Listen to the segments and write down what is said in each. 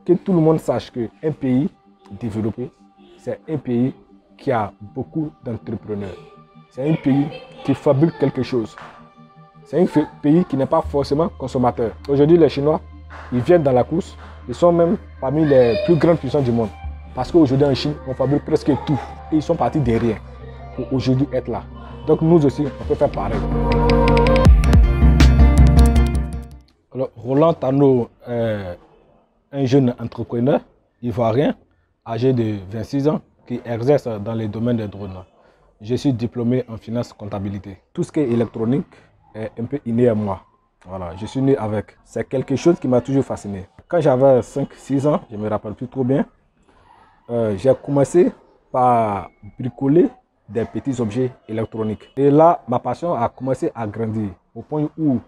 que tout le monde sache qu'un pays développé, c'est un pays qui a beaucoup d'entrepreneurs. C'est un pays qui fabrique quelque chose. C'est un pays qui n'est pas forcément consommateur. Aujourd'hui, les Chinois, ils viennent dans la course. Ils sont même parmi les plus grandes puissances du monde. Parce qu'aujourd'hui, en Chine, on fabrique presque tout. Et ils sont partis de rien pour aujourd'hui être là. Donc nous aussi, on peut faire pareil. Alors, Roland Tano est un jeune entrepreneur ivoirien, âgé de 26 ans, qui exerce dans les domaines des drones. Je suis diplômé en finance comptabilité. Tout ce qui est électronique est un peu inné à moi. Voilà, je suis né avec. C'est quelque chose qui m'a toujours fasciné. Quand j'avais 5-6 ans, je ne me rappelle plus trop bien, j'ai commencé par bricoler des petits objets électroniques. Et là, ma passion a commencé à grandir au point où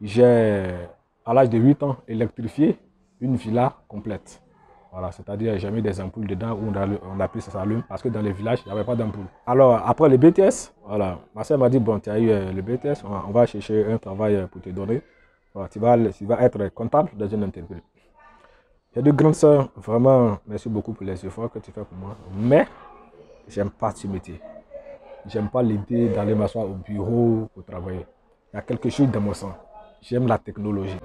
j'ai, à l'âge de 8 ans, électrifié une villa complète. Voilà, c'est-à-dire j'ai mis des ampoules dedans où on a pu ça s'allume parce que dans les villages, il n'y avait pas d'ampoule. Alors, après le BTS, voilà, ma soeur m'a dit, bon, tu as eu le BTS, on va chercher un travail pour te donner. Voilà, tu vas être comptable dans une entreprise. J'ai deux grandes soeurs, vraiment, merci beaucoup pour les efforts que tu fais pour moi. Mais, j'aime pas ce métier. J'aime pas l'idée d'aller m'asseoir au bureau pour travailler. Il y a quelque chose dans mon sang. J'aime la technologie.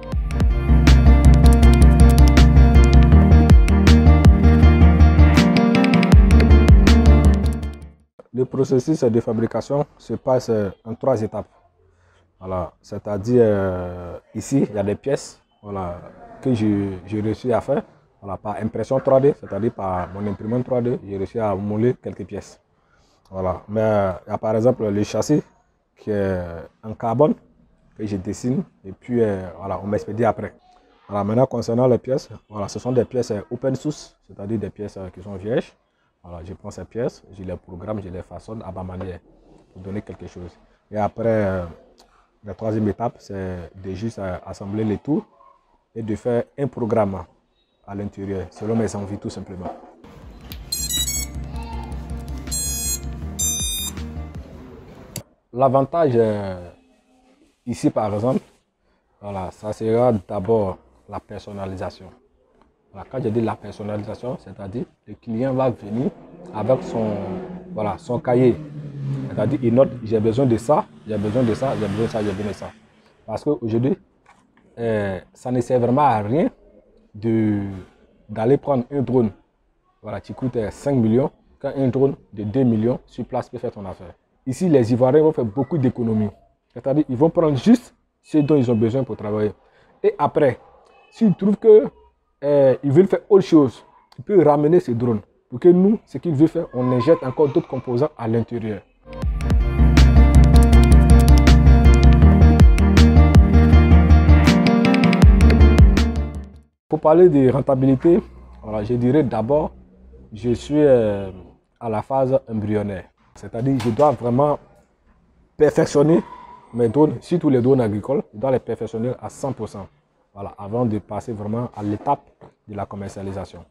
Le processus de fabrication se passe en 3 étapes. Voilà, c'est-à-dire ici, il y a des pièces, voilà, que j'ai réussi à faire, voilà, par impression 3D, c'est-à-dire par mon imprimante 3D, j'ai réussi à mouler quelques pièces. Voilà. Mais il y a par exemple le châssis qui est en carbone que je dessine et puis voilà, on m'expédie après. Voilà, maintenant concernant les pièces, voilà, ce sont des pièces open source, c'est-à-dire des pièces qui sont vierges. Voilà, je prends ces pièces, je les programme, je les façonne à ma manière pour donner quelque chose. Et après, la troisième étape, c'est de juste assembler les tout et de faire un programme à l'intérieur, selon mes envies tout simplement. L'avantage ici par exemple, voilà, ça sera d'abord la personnalisation. Voilà, quand je dis la personnalisation, c'est-à-dire le client va venir avec son cahier. C'est-à-dire il note, j'ai besoin de ça, j'ai besoin de ça, j'ai besoin de ça, j'ai besoin de ça. Parce qu'aujourd'hui, ça ne sert vraiment à rien d'aller prendre un drone voilà, qui coûte 5 millions, quand un drone de 2 millions sur place peut faire ton affaire. Ici, les Ivoiriens vont faire beaucoup d'économies. C'est-à-dire qu'ils vont prendre juste ce dont ils ont besoin pour travailler. Et après, s'ils trouvent qu'ils veulent faire autre chose, ils peuvent ramener ce drone. Pour que nous, ce qu'ils veulent faire, on injecte encore d'autres composants à l'intérieur. Pour parler de rentabilité, voilà, je dirais d'abord, je suis à la phase embryonnaire. C'est-à-dire que je dois vraiment perfectionner mes drones, surtout les drones agricoles, je dois les perfectionner à 100%. Voilà, avant de passer vraiment à l'étape de la commercialisation.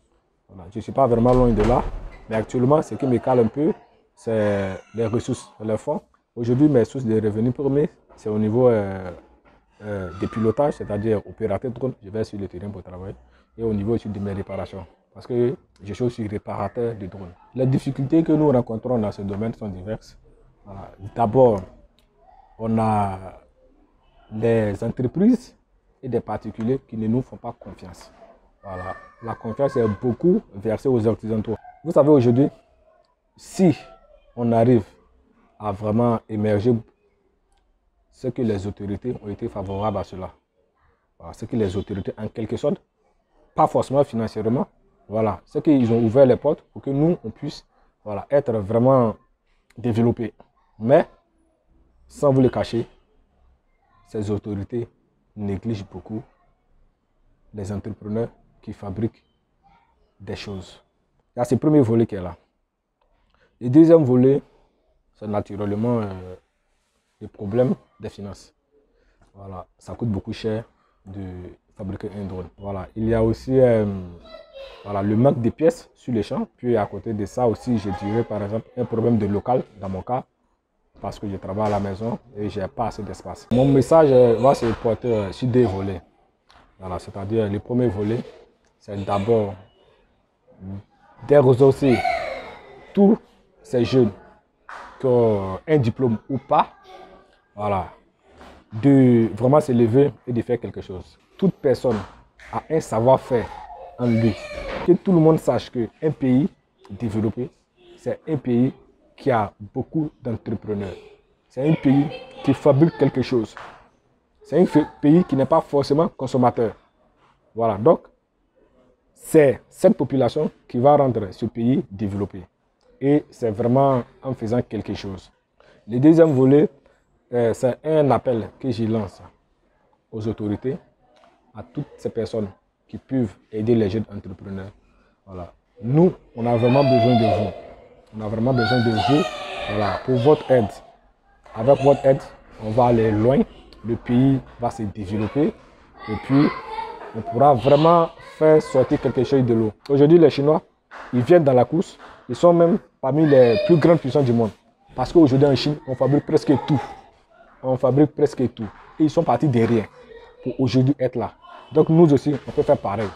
Voilà, je ne suis pas vraiment loin de là, mais actuellement, ce qui me cale un peu, c'est les ressources, les fonds. Aujourd'hui, mes sources de revenus premiers, c'est au niveau des pilotages, c'est-à-dire opérateur drone, je vais sur le terrain pour travailler, et au niveau aussi de mes réparations, parce que je suis aussi réparateur de drones. Les difficultés que nous rencontrons dans ce domaine sont diverses. Voilà. D'abord, on a des entreprises et des particuliers qui ne nous font pas confiance. Voilà. La confiance est beaucoup versée aux Occidentaux. Vous savez, aujourd'hui, si on arrive à vraiment émerger, c'est que les autorités ont été favorables à cela. Voilà. C'est que les autorités, en quelque sorte, pas forcément financièrement, voilà, c'est qu'ils ont ouvert les portes pour que nous, on puisse voilà, être vraiment développés. Mais, sans vous le cacher, ces autorités négligent beaucoup les entrepreneurs qui fabriquent des choses. Il y a ce premier volet qui est là. Le deuxième volet, c'est naturellement le problème des finances. Voilà, ça coûte beaucoup cher de fabriquer un drone. Voilà, il y a aussi voilà, le manque de pièces sur les champs. Puis à côté de ça aussi, je dirais par exemple un problème de local dans mon cas. Parce que je travaille à la maison et je n'ai pas assez d'espace. Mon message va se porter sur 2 volets. Voilà, c'est-à-dire le premier volet, c'est d'abord de ressourcer tous ces jeunes qui ont un diplôme ou pas, voilà, de vraiment se lever et de faire quelque chose. Toute personne a un savoir-faire en lui. Que tout le monde sache qu'un pays développé, c'est un pays qui a beaucoup d'entrepreneurs. C'est un pays qui fabrique quelque chose. C'est un pays qui n'est pas forcément consommateur. Voilà, donc c'est cette population qui va rendre ce pays développé. Et c'est vraiment en faisant quelque chose. Le deuxième volet, c'est un appel que je lance aux autorités, à toutes ces personnes qui peuvent aider les jeunes entrepreneurs. Voilà. Nous, on a vraiment besoin de vous. On a vraiment besoin de vous, voilà, pour votre aide. Avec votre aide, on va aller loin, le pays va se développer et puis on pourra vraiment faire sortir quelque chose de l'eau. Aujourd'hui, les Chinois, ils viennent dans la course, ils sont même parmi les plus grandes puissances du monde. Parce qu'aujourd'hui en Chine, on fabrique presque tout. On fabrique presque tout. Et ils sont partis de rien pour aujourd'hui être là. Donc nous aussi, on peut faire pareil.